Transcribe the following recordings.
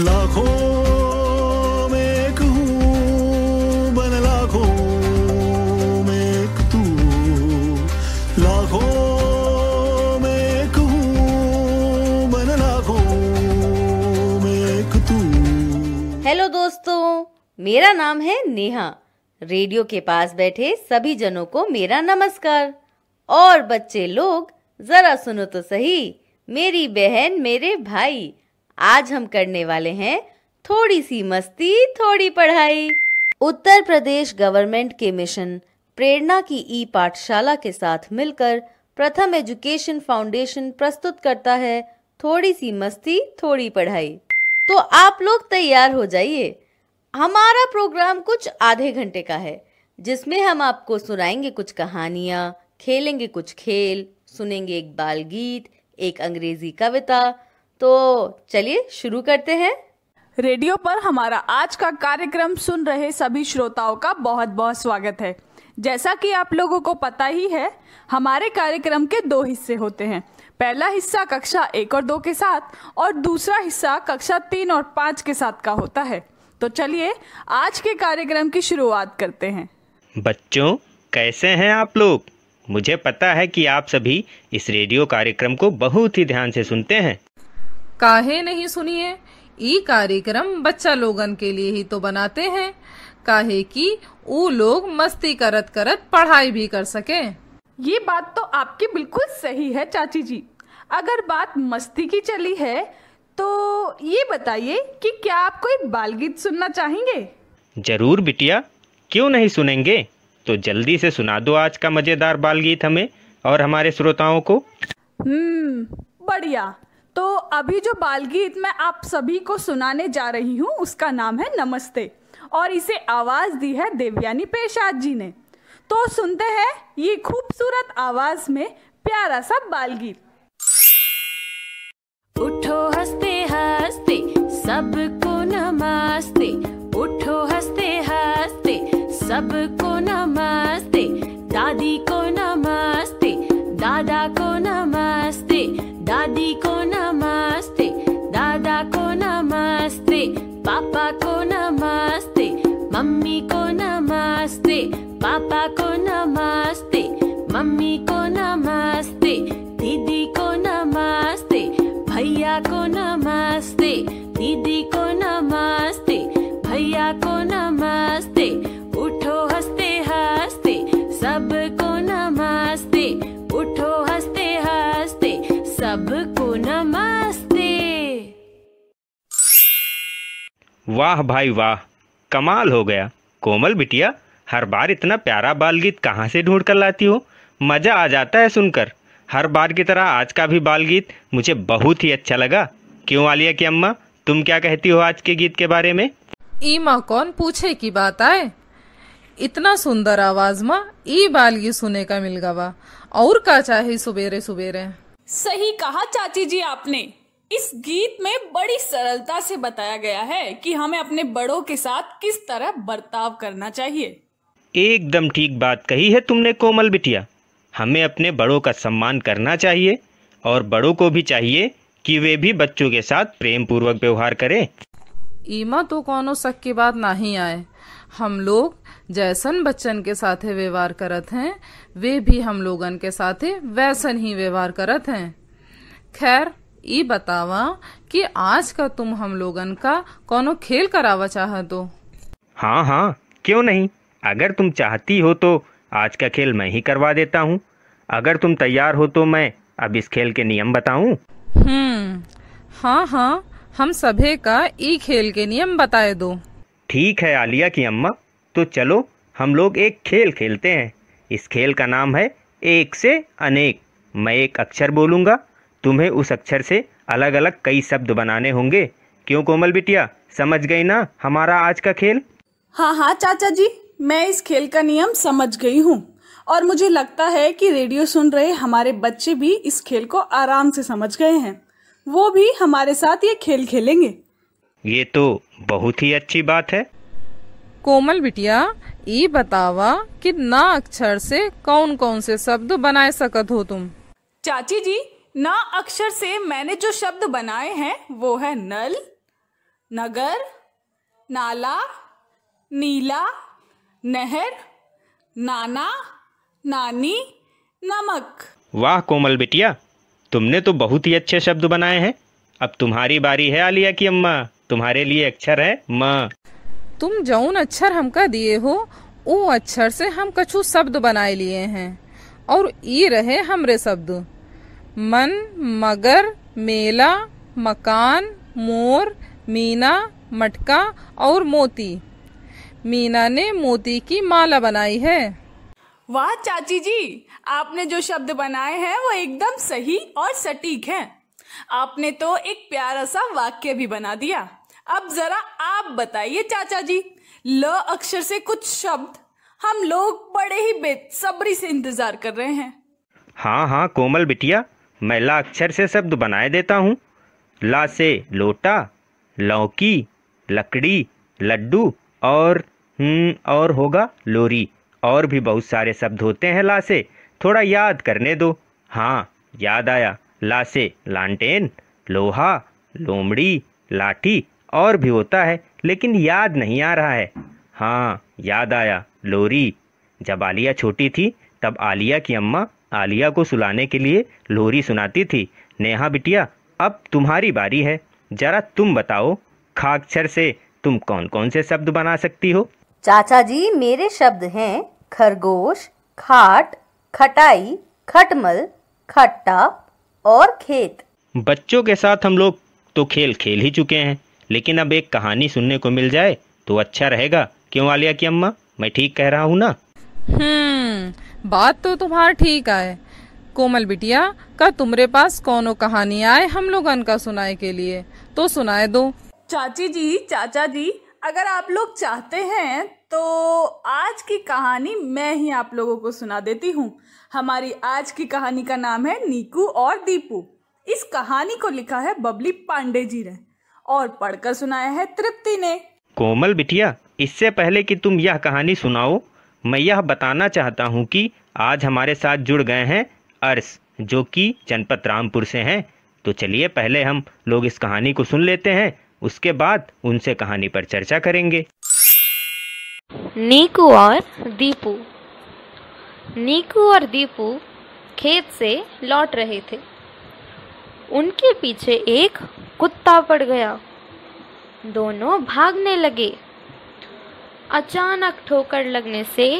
लाखों में एक हूँ, बन लाखों में एक तू, लाखों में एक हूँ, बन लाखों में एक तू। हेलो दोस्तों, मेरा नाम है नेहा। रेडियो के पास बैठे सभी जनों को मेरा नमस्कार। और बच्चे लोग जरा सुनो तो सही, मेरी बहन मेरे भाई, आज हम करने वाले हैं थोड़ी सी मस्ती थोड़ी पढ़ाई। उत्तर प्रदेश गवर्नमेंट के मिशन प्रेरणा की ई पाठशाला के साथ मिलकर प्रथम एजुकेशन फाउंडेशन प्रस्तुत करता है थोड़ी सी मस्ती थोड़ी पढ़ाई। तो आप लोग तैयार हो जाइए। हमारा प्रोग्राम कुछ आधे घंटे का है, जिसमें हम आपको सुनाएंगे कुछ कहानियाँ, खेलेंगे कुछ खेल, सुनेंगे एक बाल गीत, एक अंग्रेजी कविता। तो चलिए शुरू करते हैं। रेडियो पर हमारा आज का कार्यक्रम सुन रहे सभी श्रोताओं का बहुत बहुत स्वागत है। जैसा कि आप लोगों को पता ही है, हमारे कार्यक्रम के 2 हिस्से होते हैं। पहला हिस्सा कक्षा 1 और 2 के साथ और दूसरा हिस्सा कक्षा 3 और 5 के साथ का होता है। तो चलिए आज के कार्यक्रम की शुरुआत करते हैं। बच्चों, कैसे हैं आप लोग? मुझे पता है कि आप सभी इस रेडियो कार्यक्रम को बहुत ही ध्यान से सुनते हैं। काहे नहीं सुनिए, ई कार्यक्रम बच्चा लोगन के लिए ही तो बनाते हैं, काहे कि वो लोग मस्ती करत करत पढ़ाई भी कर सके। ये बात तो आपकी बिल्कुल सही है चाची जी। अगर बात मस्ती की चली है तो ये बताइए कि क्या आप कोई बाल गीत सुनना चाहेंगे? जरूर बिटिया, क्यों नहीं सुनेंगे। तो जल्दी से सुना दो आज का मजेदार बाल गीत हमें और हमारे श्रोताओं को। बढ़िया। तो अभी जो बाल गीत मैं आप सभी को सुनाने जा रही हूँ उसका नाम है नमस्ते, और इसे आवाज दी है देवयानी पेशाद जी ने। तो सुनते हैं ये खूबसूरत आवाज में प्यारा सा बाल गीत। उठो हंसते हंसते सबको नमस्ते, उठो हंसते हंसते सबको नमस्ते, दादी को नमस्ते, दादा को नमस्ते, दादी को नमस्ते, दादा को नमस्ते, पापा को नमस्ते, मम्मी को नमस्ते, पापा को नमस्ते, मम्मी को नमस्ते, दीदी को नमस्ते, भैया को नमस्ते, दीदी को नमस्ते, भैया को नमस्ते, उठो हंसते हंसते सबको नमस्ते, उठो हंसते हंसते सबको नमस्ते। वाह भाई वाह, कमाल हो गया। कोमल बिटिया, हर बार इतना प्यारा बाल गीत कहाँ से ढूंढ कर लाती हो? मजा आ जाता है सुनकर। हर बार की तरह आज का भी बाल गीत मुझे बहुत ही अच्छा लगा। क्यों आलिया की अम्मा, तुम क्या कहती हो आज के गीत के बारे में? ईमा कौन पूछे की बात आए, इतना सुंदर आवाज में ई बाल गीत सुने का मिल गवा, और का चाहे सुबेरे सुबेरे। सही कहा चाची जी आपने। इस गीत में बड़ी सरलता से बताया गया है कि हमें अपने बड़ों के साथ किस तरह बर्ताव करना चाहिए। एकदम ठीक बात कही है तुमने कोमल बिटिया। हमें अपने बड़ों का सम्मान करना चाहिए और बड़ों को भी चाहिए कि वे भी बच्चों के साथ प्रेम पूर्वक व्यवहार करें। ईमा तो कोनो शक की बात नहीं आए। हम लोग जैसन बच्चन के साथे व्यवहार करत हैं, वे भी हम लोगन के साथे वैसन ही व्यवहार करत हैं। खैर, ई बतावा कि आज का तुम हम लोगन का कोनो खेल करावा चाहत तो? हाँ, क्यों नहीं। अगर तुम चाहती हो तो आज का खेल मैं ही करवा देता हूँ। अगर तुम तैयार हो तो मैं अब इस खेल के नियम बताऊँ? हाँ, हम सभी का ई खेल के नियम बताए दो। ठीक है आलिया की अम्मा, तो चलो हम लोग एक खेल खेलते हैं। इस खेल का नाम है एक से अनेक। मैं एक अक्षर बोलूँगा, तुम्हें उस अक्षर से अलग अलग कई शब्द बनाने होंगे। क्यों कोमल बिटिया, समझ गई ना हमारा आज का खेल? हाँ चाचा जी, मैं इस खेल का नियम समझ गई हूँ, और मुझे लगता है कि रेडियो सुन रहे हमारे बच्चे भी इस खेल को आराम से समझ गए हैं। वो भी हमारे साथ ये खेल खेलेंगे। ये तो बहुत ही अच्छी बात है। कोमल बिटिया, ये बतावा कि ना अक्षर से कौन कौन से शब्द बनाए सकत हो तुम? चाची जी, ना अक्षर से मैंने जो शब्द बनाए हैं वो है नल, नगर, नाला, नीला, नहर, नाना, नानी, नमक। वाह कोमल बिटिया, तुमने तो बहुत ही अच्छे शब्द बनाए हैं। अब तुम्हारी बारी है आलिया की अम्मा, तुम्हारे लिए अक्षर है म। तुम जौन अक्षर हमका दिए हो वो अक्षर से हम कछु शब्द बनाए लिए हैं और ये रहे हमरे शब्द। मन, मगर, मेला, मकान, मोर, मीना, मटका और मोती। मीना ने मोती की माला बनाई है। वाह चाची जी, आपने जो शब्द बनाए हैं वो एकदम सही और सटीक हैं। आपने तो एक प्यारा सा वाक्य भी बना दिया। अब जरा आप बताइए चाचा जी, ल अक्षर से कुछ शब्द हम लोग बड़े ही बेसब्री से इंतजार कर रहे हैं। हाँ हाँ कोमल बिटिया, मैं ला अक्षर से शब्द बनाए देता हूँ। ला से लोटा, लौकी, लकड़ी, लड्डू और होगा लोरी। और भी बहुत सारे शब्द होते हैं ला से, थोड़ा याद करने दो। हाँ याद आया, ला से लालटेन, लोहा, लोमड़ी, लाठी और भी होता है लेकिन याद नहीं आ रहा है। हाँ याद आया, लोरी। जब आलिया छोटी थी तब आलिया की अम्मा आलिया को सुलाने के लिए लोरी सुनाती थी। नेहा बिटिया, अब तुम्हारी बारी है, जरा तुम बताओ खा अक्षर से तुम कौन कौन से शब्द बना सकती हो। चाचा जी, मेरे शब्द हैं खरगोश, खाट, खटाई, खटमल, खट्टा और खेत। बच्चों के साथ हम लोग तो खेल खेल ही चुके हैं, लेकिन अब एक कहानी सुनने को मिल जाए तो अच्छा रहेगा। क्यों आलिया की अम्मा, मैं ठीक कह रहा हूँ ना? बात तो तुम्हारा ठीक है। कोमल बिटिया, का तुम्हारे पास कौनो कहानी आए हम लोगन का सुनाए के लिए तो सुनाए दो। चाची जी, चाचा जी, अगर आप लोग चाहते हैं तो आज की कहानी मैं ही आप लोगों को सुना देती हूँ। हमारी आज की कहानी का नाम है नीकू और दीपू। इस कहानी को लिखा है बबली पांडे जी ने और पढ़कर सुनाया है तृप्ति ने। कोमल बिटिया, इससे पहले कि तुम यह कहानी सुनाओ, मैं यह बताना चाहता हूँ कि आज हमारे साथ जुड़ गए हैं अर्श, जो कि जनपद रामपुर से हैं। तो चलिए पहले हम लोग इस कहानी को सुन लेते हैं, उसके बाद उनसे कहानी पर चर्चा करेंगे। नीकू और दीपू। नीकू और दीपू खेत से लौट रहे थे। उनके पीछे एक कुत्ता पड़ गया। दोनों भागने लगे। अचानक ठोकर लगने से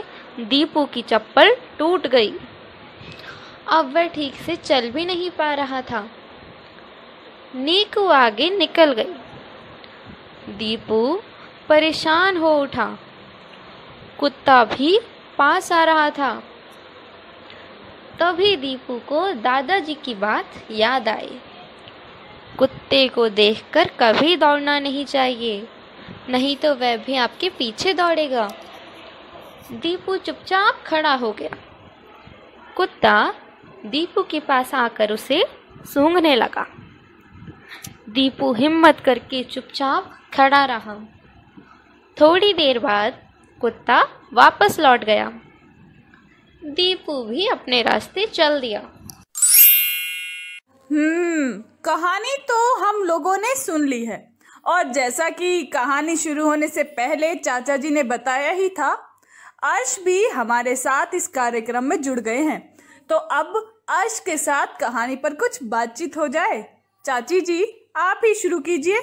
दीपू की चप्पल टूट गई। अब वह ठीक से चल भी नहीं पा रहा था। नीकू आगे निकल गई। दीपू परेशान हो उठा। कुत्ता भी पास आ रहा था। तभी दीपू को दादाजी की बात याद आई। कुत्ते को देखकर कभी दौड़ना नहीं चाहिए, नहीं तो वह भी आपके पीछे दौड़ेगा। दीपू चुपचाप खड़ा हो गया। कुत्ता दीपू के पास आकर उसे सूंघने लगा। दीपू हिम्मत करके चुपचाप खड़ा रहा। थोड़ी देर बाद कुत्ता वापस लौट गया। दीपू भी अपने रास्ते चल दिया। कहानी तो हम लोगों ने सुन ली है और जैसा कि कहानी शुरू होने से पहले चाचा जी ने बताया ही था, अर्श भी हमारे साथ इस कार्यक्रम में जुड़ गए हैं। तो अब अर्श के साथ कहानी पर कुछ बातचीत हो जाए। चाची जी, आप ही शुरू कीजिए।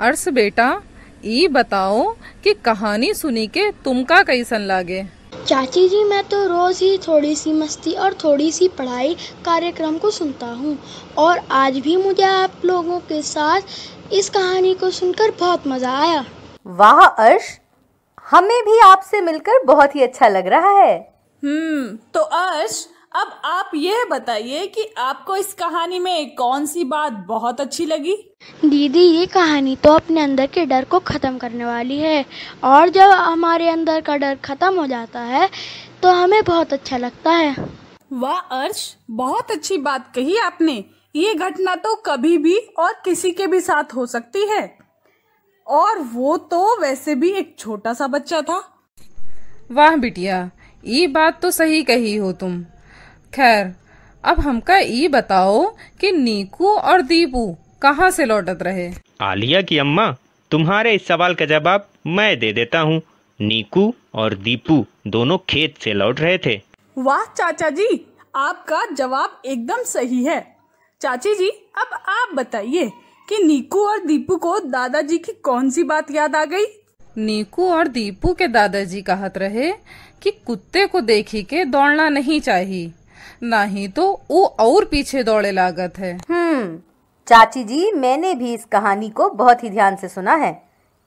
अर्श बेटा, ये बताओ कि कहानी सुनी के तुमका कैसन लागे? चाची जी, मैं तो रोज ही थोड़ी सी मस्ती और थोड़ी सी पढ़ाई कार्यक्रम को सुनता हूँ और आज भी मुझे आप लोगों के साथ इस कहानी को सुनकर बहुत मजा आया। वाह अर्श, हमें भी आपसे मिलकर बहुत ही अच्छा लग रहा है। तो अर्श, अब आप यह बताइए कि आपको इस कहानी में कौन सी बात बहुत अच्छी लगी? दीदी, ये कहानी तो अपने अंदर के डर को खत्म करने वाली है और जब हमारे अंदर का डर खत्म हो जाता है तो हमें बहुत अच्छा लगता है। वाह अर्श, बहुत अच्छी बात कही आपने। ये घटना तो कभी भी और किसी के भी साथ हो सकती है, और वो तो वैसे भी एक छोटा सा बच्चा था। वाह बिटिया, ये बात तो सही कही हो तुम। खैर, अब हमका ये बताओ कि नीकू और दीपू कहाँ से लौटत रहे? आलिया की अम्मा, तुम्हारे इस सवाल का जवाब मैं दे देता हूँ। नीकू और दीपू दोनों खेत से लौट रहे थे। वाह चाचा जी, आपका जवाब एकदम सही है। चाची जी, अब आप बताइए कि नीकू और दीपू को दादाजी की कौन सी बात याद आ गई? नीकू और दीपू के दादाजी कहत रहे कि कुत्ते को देखी के दौड़ना नहीं चाहिए, नहीं तो वो और पीछे दौड़े लागत है। चाची जी, मैंने भी इस कहानी को बहुत ही ध्यान से सुना है,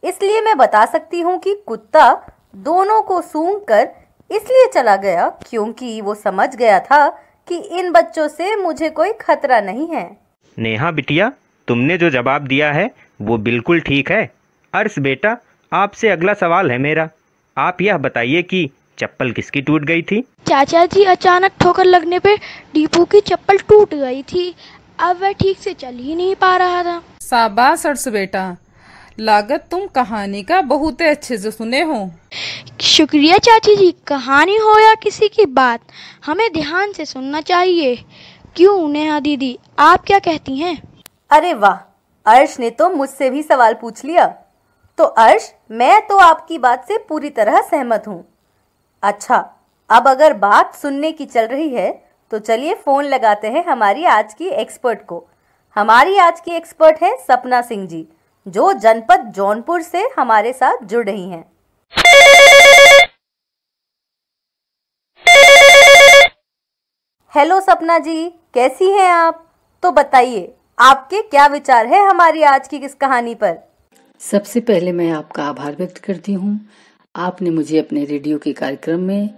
इसलिए मैं बता सकती हूँ कि कुत्ता दोनों को सूंघकर इसलिए चला गया क्योंकि वो समझ गया था कि इन बच्चों से मुझे कोई खतरा नहीं है। नेहा बिटिया, तुमने जो जवाब दिया है वो बिल्कुल ठीक है। अर्श बेटा, आपसे अगला सवाल है मेरा। आप यह बताइए कि चप्पल किसकी टूट गई थी? चाचा जी, अचानक ठोकर लगने पे दीपू की चप्पल टूट गई थी। अब वह ठीक से चल ही नहीं पा रहा था। शाबाश अर्श बेटा, लागत तुम कहानी का बहुत अच्छे से सुने हो। शुक्रिया चाची जी। कहानी हो या किसी की बात, हमें ध्यान से सुनना चाहिए। क्यों नेहा दीदी, आप क्या कहती हैं? अरे वाह, अर्श ने तो मुझसे भी सवाल पूछ लिया। तो अर्श, मैं तो आपकी बात से पूरी तरह सहमत हूँ। अच्छा, अब अगर बात सुनने की चल रही है तो चलिए फोन लगाते हैं हमारी आज की एक्सपर्ट को। हमारी आज की एक्सपर्ट है सपना सिंह जी, जो जनपद जौनपुर से हमारे साथ जुड़ रही हैं। हेलो सपना जी, कैसी हैं आप? तो बताइए, आपके क्या विचार है हमारी आज की इस कहानी पर? सबसे पहले मैं आपका आभार व्यक्त करती हूँ। आपने मुझे अपने रेडियो के कार्यक्रम में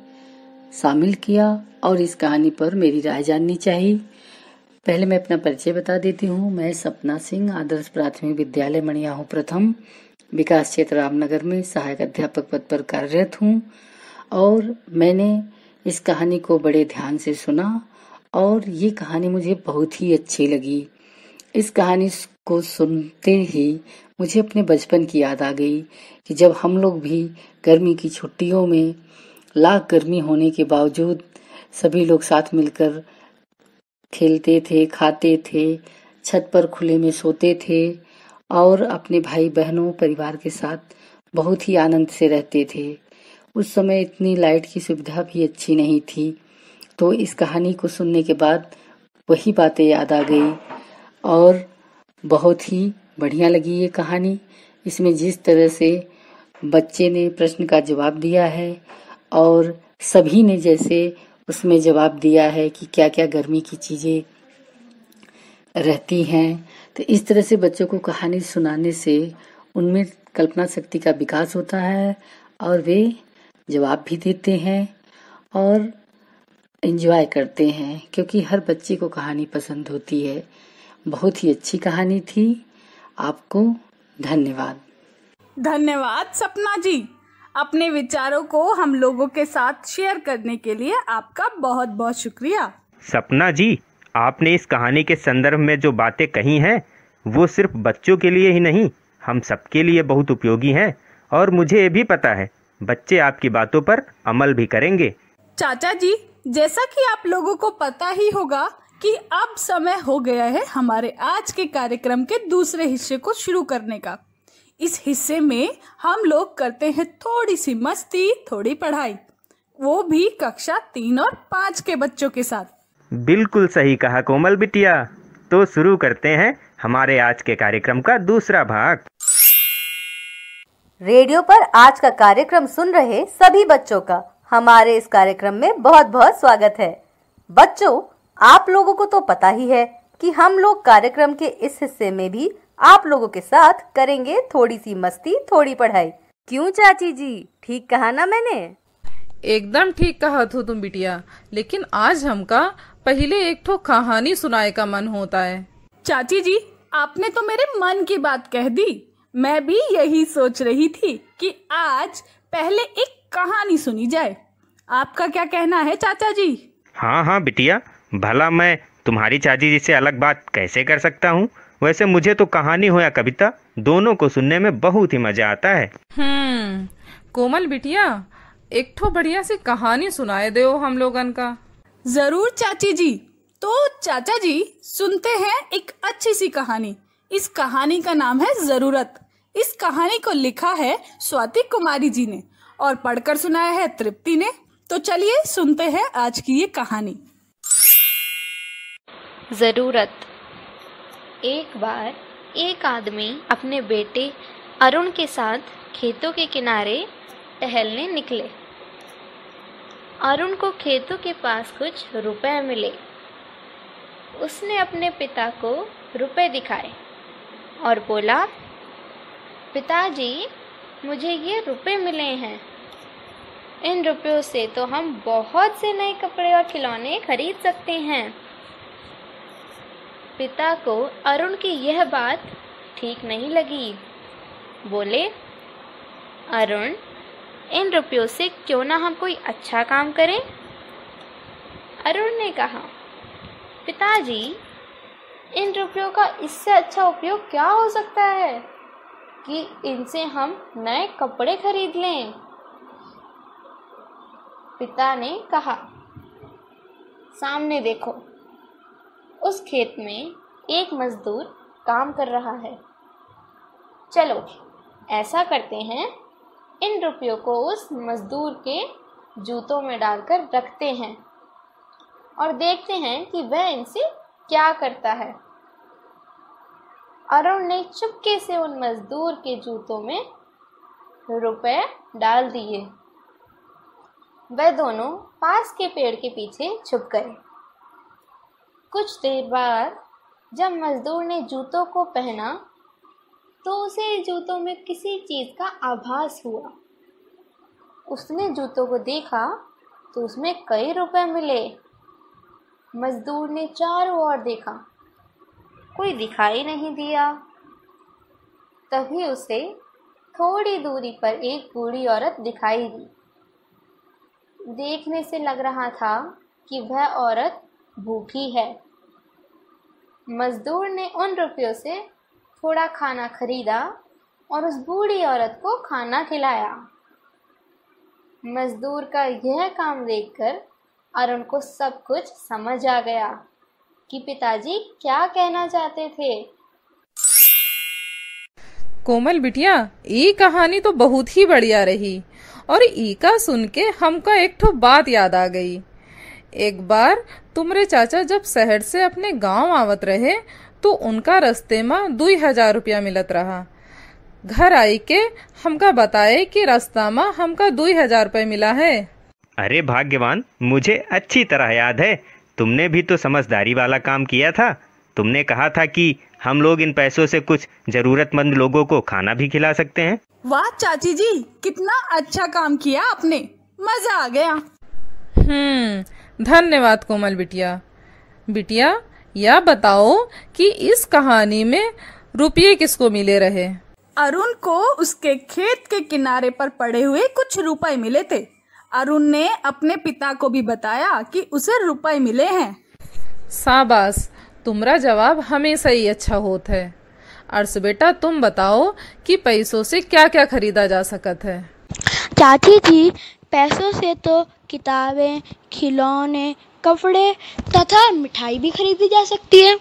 शामिल किया और इस कहानी पर मेरी राय जाननी चाहिए। पहले मैं अपना परिचय बता देती हूँ। मैं सपना सिंह, आदर्श प्राथमिक विद्यालय मणियाहू प्रथम, विकास क्षेत्र रामनगर में सहायक अध्यापक पद पर कार्यरत हूँ। और मैंने इस कहानी को बड़े ध्यान से सुना और ये कहानी मुझे बहुत ही अच्छी लगी। इस कहानी को सुनते ही मुझे अपने बचपन की याद आ गई कि जब हम लोग भी गर्मी की छुट्टियों में लाख गर्मी होने के बावजूद सभी लोग साथ मिलकर खेलते थे, खाते थे, छत पर खुले में सोते थे और अपने भाई बहनों परिवार के साथ बहुत ही आनंद से रहते थे। उस समय इतनी लाइट की सुविधा भी अच्छी नहीं थी। तो इस कहानी को सुनने के बाद वही बातें याद आ गई और बहुत ही बढ़िया लगी ये कहानी। इसमें जिस तरह से बच्चे ने प्रश्न का जवाब दिया है और सभी ने जैसे उसमें जवाब दिया है कि क्या क्या गर्मी की चीजें रहती हैं, तो इस तरह से बच्चों को कहानी सुनाने से उनमें कल्पना शक्ति का विकास होता है और वे जवाब भी देते हैं और एंजॉय करते हैं, क्योंकि हर बच्चे को कहानी पसंद होती है। बहुत ही अच्छी कहानी थी। आपको धन्यवाद। धन्यवाद सपना जी, अपने विचारों को हम लोगों के साथ शेयर करने के लिए आपका बहुत बहुत शुक्रिया। सपना जी, आपने इस कहानी के संदर्भ में जो बातें कही हैं वो सिर्फ बच्चों के लिए ही नहीं, हम सबके लिए बहुत उपयोगी हैं और मुझे ये भी पता है बच्चे आपकी बातों पर अमल भी करेंगे। चाचा जी, जैसा कि आप लोगों को पता ही होगा कि अब समय हो गया है हमारे आज के कार्यक्रम के दूसरे हिस्से को शुरू करने का। इस हिस्से में हम लोग करते हैं थोड़ी सी मस्ती, थोड़ी पढ़ाई, वो भी कक्षा 3 और 5 के बच्चों के साथ। बिल्कुल सही कहा कोमल बिटिया। तो शुरू करते हैं हमारे आज के कार्यक्रम का दूसरा भाग। रेडियो पर आज का कार्यक्रम सुन रहे सभी बच्चों का हमारे इस कार्यक्रम में बहुत बहुत स्वागत है। बच्चों, आप लोगों को तो पता ही है कि हम लोग कार्यक्रम के इस हिस्से में भी आप लोगों के साथ करेंगे थोड़ी सी मस्ती, थोड़ी पढ़ाई। क्यों चाची जी, ठीक कहा ना मैंने? एकदम ठीक कहा तू तुम बिटिया, लेकिन आज हमका पहले एक ठो कहानी सुनाए का मन होता है। चाची जी, आपने तो मेरे मन की बात कह दी। मैं भी यही सोच रही थी कि आज पहले एक कहानी सुनी जाए। आपका क्या कहना है चाचा जी? हाँ हाँ बिटिया, भला मैं तुम्हारी चाची जी से अलग बात कैसे कर सकता हूँ। वैसे मुझे तो कहानी हो या कविता, दोनों को सुनने में बहुत ही मजा आता है। कोमल बिटिया, एक ठो बढ़िया सी कहानी सुनाए दो हम लोगन का। जरूर चाची जी। तो चाचा जी, सुनते हैं एक अच्छी सी कहानी। इस कहानी का नाम है जरूरत। इस कहानी को लिखा है स्वाति कुमारी जी ने और पढ़कर सुनाया है तृप्ति ने। तो चलिए सुनते हैं आज की ये कहानी। जरूरत। एक बार एक आदमी अपने बेटे अरुण के साथ खेतों के किनारे टहलने निकले। अरुण को खेतों के पास कुछ रुपए मिले। उसने अपने पिता को रुपए दिखाए और बोला, पिताजी, मुझे ये रुपए मिले हैं। इन रुपयों से तो हम बहुत से नए कपड़े और खिलौने खरीद सकते हैं। पिता को अरुण की यह बात ठीक नहीं लगी। बोले, अरुण, इन रुपयों से क्यों ना हम कोई अच्छा काम करें? अरुण ने कहा, पिताजी, इन रुपयों का इससे अच्छा उपयोग क्या हो सकता है कि इनसे हम नए कपड़े खरीद लें। पिता ने कहा, सामने देखो, उस खेत में एक मजदूर काम कर रहा है। चलो ऐसा करते हैं, इन रुपयों को उस मजदूर के जूतों में डालकर रखते हैं और देखते हैं कि वह इनसे क्या करता है। अरुण ने चुपके से उन मजदूर के जूतों में रुपए डाल दिए। वे दोनों पास के पेड़ के पीछे छुप गए। कुछ देर बाद जब मजदूर ने जूतों को पहना तो उसे जूतों में किसी चीज़ का आभास हुआ। उसने जूतों को देखा तो उसमें कई रुपए मिले। मजदूर ने चारों ओर देखा, कोई दिखाई नहीं दिया। तभी उसे थोड़ी दूरी पर एक बूढ़ी औरत दिखाई दी। देखने से लग रहा था कि वह औरत भूखी है। मजदूर ने उन रुपयों से थोड़ा खाना खरीदा और उस बूढ़ी औरत को खाना खिलाया। मजदूर का यह काम देखकर अरुण को सब कुछ समझ आ गया कि पिताजी क्या कहना चाहते थे। कोमल बिटिया, ये कहानी तो बहुत ही बढ़िया रही और ई का सुन के हमका एक ठो बात याद आ गई। एक बार तुमरे चाचा जब शहर से अपने गांव आवत रहे तो उनका रास्ते में 2000 रुपया मिलत रहा। घर आई के हमका बताए कि रास्ता में हमका 2000 रुपये मिला है। अरे भाग्यवान, मुझे अच्छी तरह याद है, तुमने भी तो समझदारी वाला काम किया था। तुमने कहा था कि हम लोग इन पैसों से कुछ जरूरतमंद लोगों को खाना भी खिला सकते हैं। वाह चाची जी, कितना अच्छा काम किया आपने, मजा आ गया। धन्यवाद कोमल बिटिया। बिटिया, यह बताओ कि इस कहानी में रुपये किसको मिले रहे? अरुण को उसके खेत के किनारे पर पड़े हुए कुछ रुपए मिले थे। अरुण ने अपने पिता को भी बताया कि उसे रुपए मिले हैं। शाबाश, तुम्हारा जवाब हमेशा ही अच्छा होता है। अर्श बेटा, तुम बताओ कि पैसों से क्या क्या खरीदा जा सकता है? चाची जी, पैसों से तो किताबें, खिलौने, कपड़े तथा मिठाई भी खरीदी जा सकती है।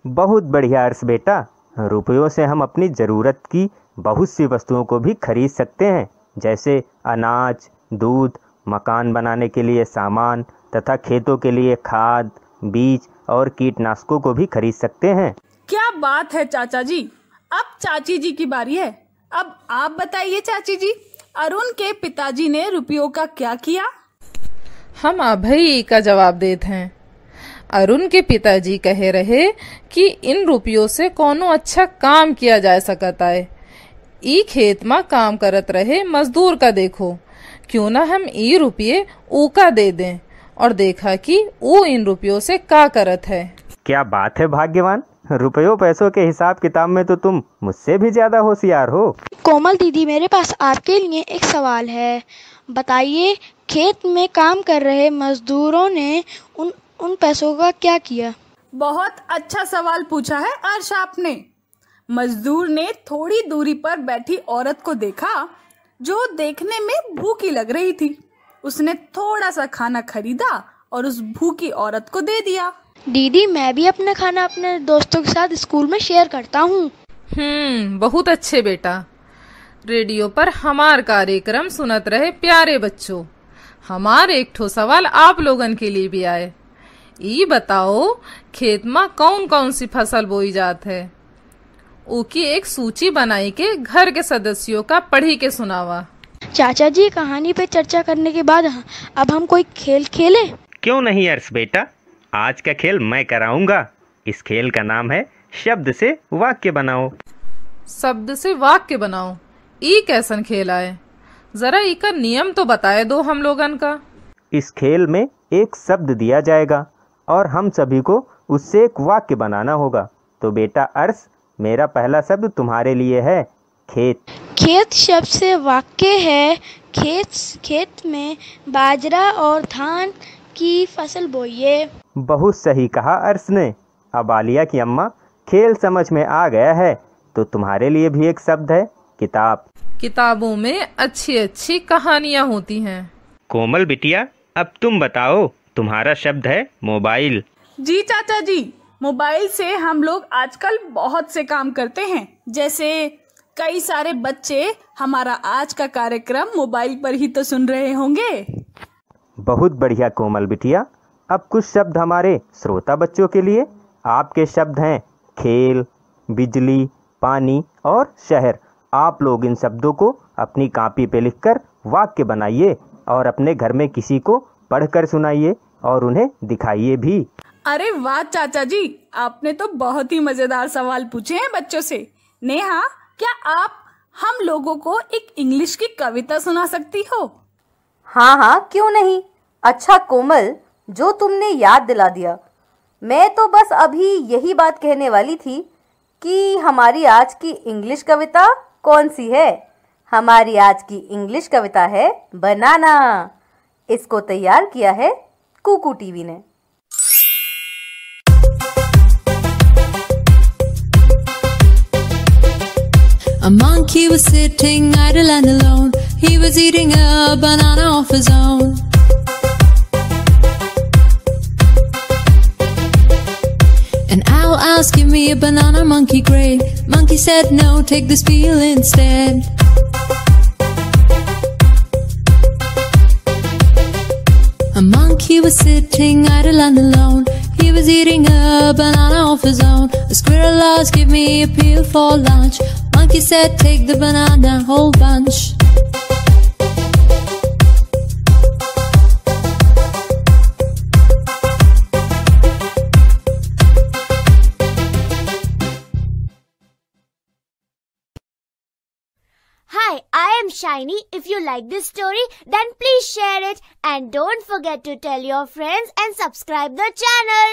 बहुत बढ़िया अर्श बेटा, रुपयों से हम अपनी ज़रूरत की बहुत सी वस्तुओं को भी खरीद सकते हैं, जैसे अनाज, दूध, मकान बनाने के लिए सामान तथा खेतों के लिए खाद, बीज और कीटनाशकों को भी खरीद सकते हैं। क्या बात है चाचा जी। अब चाची जी की बारी है। अब आप बताइए चाची जी, अरुण के पिताजी ने रुपयों का क्या किया? हम अभय का जवाब देते हैं। अरुण के पिताजी कहे रहे कि इन रुपयों से कोनो अच्छा काम किया जा सकता है। ई खेत में काम करत रहे मजदूर का देखो, क्यों ना हम ई रुपये ऊका दे दें और देखा कि वो इन रुपयों से क्या करत है। क्या बात है भाग्यवान, रुपयों पैसों के हिसाब किताब में तो तुम मुझसे भी ज्यादा होशियार हो। कोमल दीदी, मेरे पास आपके लिए एक सवाल है। बताइए, खेत में काम कर रहे मजदूरों ने उन पैसों का क्या किया? बहुत अच्छा सवाल पूछा है अर्श आपने। मजदूर ने थोड़ी दूरी पर बैठी औरत को देखा जो देखने में भूखी लग रही थी। उसने थोड़ा सा खाना खरीदा और उस भूखी औरत को दे दिया। दीदी, मैं भी अपना खाना अपने दोस्तों के साथ स्कूल में शेयर करता हूँ। बहुत अच्छे बेटा। रेडियो पर हमार कार्यक्रम सुनत रहे प्यारे बच्चों। हमार एक ठो सवाल आप लोगन के लिए भी आए। ई बताओ खेत में कौन कौन सी फसल बोई जात है। उकी एक सूची बनाई के घर के सदस्यों का पढ़ी के सुनावा। चाचा जी, कहानी पे चर्चा करने के बाद अब हम कोई खेल खेलें? क्यों नहीं अर्श बेटा, आज का खेल मैं कराऊंगा। इस खेल का नाम है शब्द से वाक्य बनाओ। शब्द से वाक्य बनाओ, ई कैसन खेल आए? जरा इका नियम तो बताए दो हम लोगन का। इस खेल में एक शब्द दिया जाएगा और हम सभी को उससे एक वाक्य बनाना होगा। तो बेटा अर्श, मेरा पहला शब्द तुम्हारे लिए है खेत। खेत शब्द से वाक्य है खेत में बाजरा और धान की फसल बोइए। बहुत सही कहा अर्श ने। अब आलिया की अम्मा, खेल समझ में आ गया है तो तुम्हारे लिए भी एक शब्द है किताब। किताबों में अच्छी अच्छी कहानियाँ होती हैं। कोमल बिटिया, अब तुम बताओ, तुम्हारा शब्द है मोबाइल। जी चाचा जी, मोबाइल से हम लोग आजकल बहुत से काम करते हैं। जैसे कई सारे बच्चे हमारा आज का कार्यक्रम मोबाइल पर ही तो सुन रहे होंगे। बहुत बढ़िया कोमल बिटिया। अब कुछ शब्द हमारे श्रोता बच्चों के लिए। आपके शब्द हैं खेल, बिजली, पानी और शहर। आप लोग इन शब्दों को अपनी कॉपी पे लिखकर वाक्य बनाइए और अपने घर में किसी को पढ़कर सुनाइए और उन्हें दिखाइए भी। अरे वाह चाचा जी, आपने तो बहुत ही मजेदार सवाल पूछे हैं बच्चों से। नेहा, क्या आप हम लोगों को एक इंग्लिश की कविता सुना सकती हो? हाँ हाँ, क्यों नहीं। अच्छा कोमल, जो तुमने याद दिला दिया। मैं तो बस अभी यही बात कहने वाली थी कि हमारी आज की इंग्लिश कविता कौन सी है। हमारी आज की इंग्लिश कविता है बनाना। इसको तैयार किया है कुकू टीवी ने। A monkey was sitting idle and alone. He was eating a banana off his own. An owl asked, give me a banana, monkey great. Monkey said no, take this peel instead. A monkey was sitting idle and alone. He was eating a banana off his own. A squirrel asked, give me a peel for lunch. Monkey said, take the banana, whole bunch. Hi, I am Shiny. If you like this story, then please share it and don't forget to tell your friends and subscribe the channel.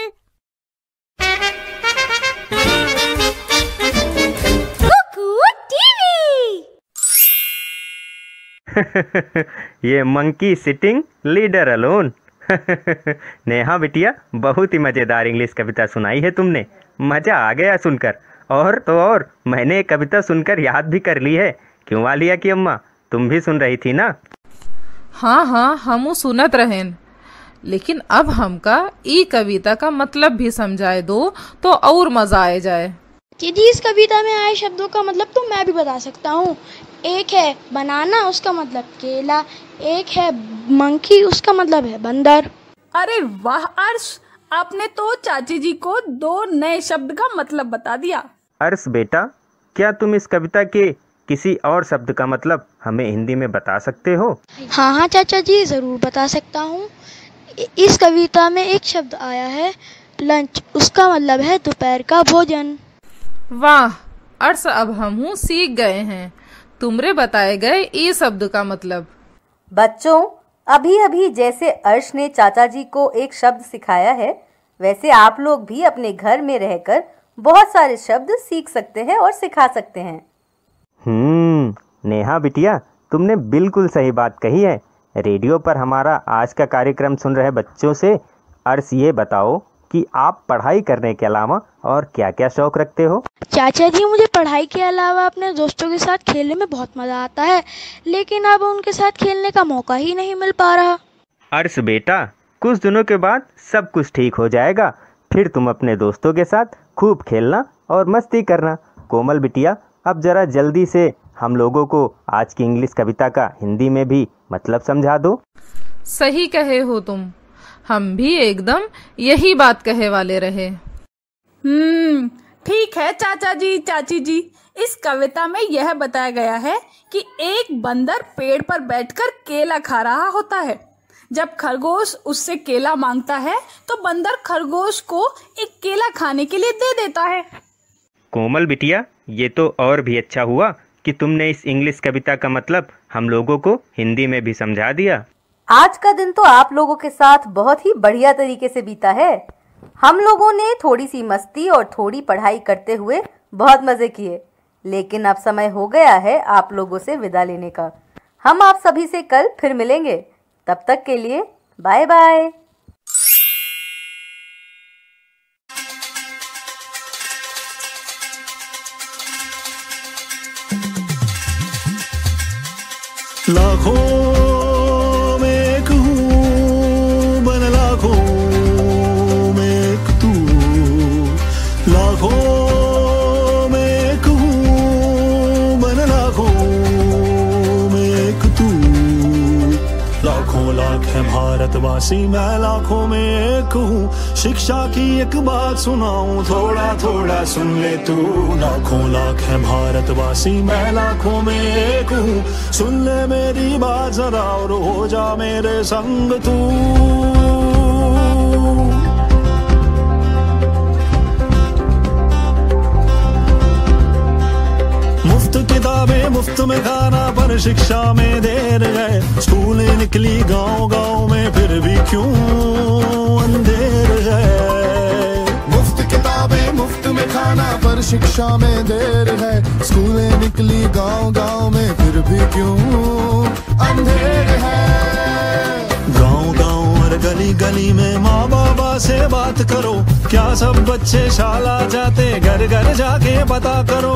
Cuckoo TV! ये monkey sitting leader alone. Neha बिटिया, बहुत ही मजेदार English कविता सुनाई है तुमने। मजा आ गया सुनकर। और तो और मैंने एक कविता सुनकर याद भी कर ली है। क्यों आलिया की अम्मा, तुम भी सुन रही थी ना? हाँ हाँ, हमू सुनत रहेन। लेकिन अब हमका ई कविता का मतलब भी समझाए दो तो और मजा आ जाए। दीदी, इस कविता में आए शब्दों का मतलब तो मैं भी बता सकता हूँ। एक है बनाना, उसका मतलब केला। एक है मंकी, उसका मतलब है बंदर। अरे वाह अर्श, आपने तो चाची जी को 2 नए शब्द का मतलब बता दिया। अर्श बेटा, क्या तुम इस कविता के किसी और शब्द का मतलब हमें हिंदी में बता सकते हो? हाँ हाँ चाचा जी, जरूर बता सकता हूँ। इस कविता में एक शब्द आया है लंच, उसका मतलब है दोपहर का भोजन। वाह अर्श, अब हम सीख गए हैं तुमरे बताए गए ये शब्द का मतलब। बच्चों, अभी अभी जैसे अर्श ने चाचा जी को एक शब्द सिखाया है, वैसे आप लोग भी अपने घर में रहकर बहुत सारे शब्द सीख सकते हैं और सिखा सकते हैं। नेहा बिटिया, तुमने बिल्कुल सही बात कही है। रेडियो पर हमारा आज का कार्यक्रम सुन रहे बच्चों से अर्श ये बताओ कि आप पढ़ाई करने के अलावा और क्या क्या शौक रखते हो? चाचा जी, मुझे पढ़ाई के अलावा अपने दोस्तों के साथ खेलने में बहुत मजा आता है, लेकिन अब उनके साथ खेलने का मौका ही नहीं मिल पा रहा। अर्श बेटा, कुछ दिनों के बाद सब कुछ ठीक हो जाएगा। फिर तुम अपने दोस्तों के साथ खूब खेलना और मस्ती करना। कोमल बिटिया, अब जरा जल्दी से हम लोगों को आज की इंग्लिश कविता का हिंदी में भी मतलब समझा दो। सही कहे हो तुम, हम भी एकदम यही बात कहे वाले रहे। ठीक है चाचा जी, चाची जी, इस कविता में यह बताया गया है कि एक बंदर पेड़ पर बैठकर केला खा रहा होता है। जब खरगोश उससे केला मांगता है तो बंदर खरगोश को एक केला खाने के लिए दे देता है। कोमल बिटिया, ये तो और भी अच्छा हुआ कि तुमने इस इंग्लिश कविता का मतलब हम लोगों को हिंदी में भी समझा दिया। आज का दिन तो आप लोगों के साथ बहुत ही बढ़िया तरीके से बीता है। हम लोगों ने थोड़ी सी मस्ती और थोड़ी पढ़ाई करते हुए बहुत मजे किए, लेकिन अब समय हो गया है आप लोगों से विदा लेने का। हम आप सभी से कल फिर मिलेंगे, तब तक के लिए बाय बाय। लाखों में एक हूँ बन लाखों में एक तू, लाखों में एक हूँ बन लाखों में एक तू। लाखों लाख है भारतवासी, मैं लाखों में एक हूँ। शिक्षा की एक बात सुनाऊं, थोड़ा थोड़ा सुन ले तू। लाखों लाख है भारतवासी, मैं लाखों में एक हूँ। सुन ले मेरी बात जरा और हो जा मेरे संग तू। मुफ्त किताबें मुफ्त में खाना, पर शिक्षा में देर है। स्कूलें निकली गांव गांव में, फिर भी क्यों अंधेर है। मुफ्त किताबें मुफ्त में खाना, पर शिक्षा में देर है। स्कूलें निकली गांव गांव में, फिर भी क्यों अंधेर है। गांव गांव और गली गली में माँ बाबा से बात करो। क्या सब बच्चे शाला जाते, घर घर जाके पता करो।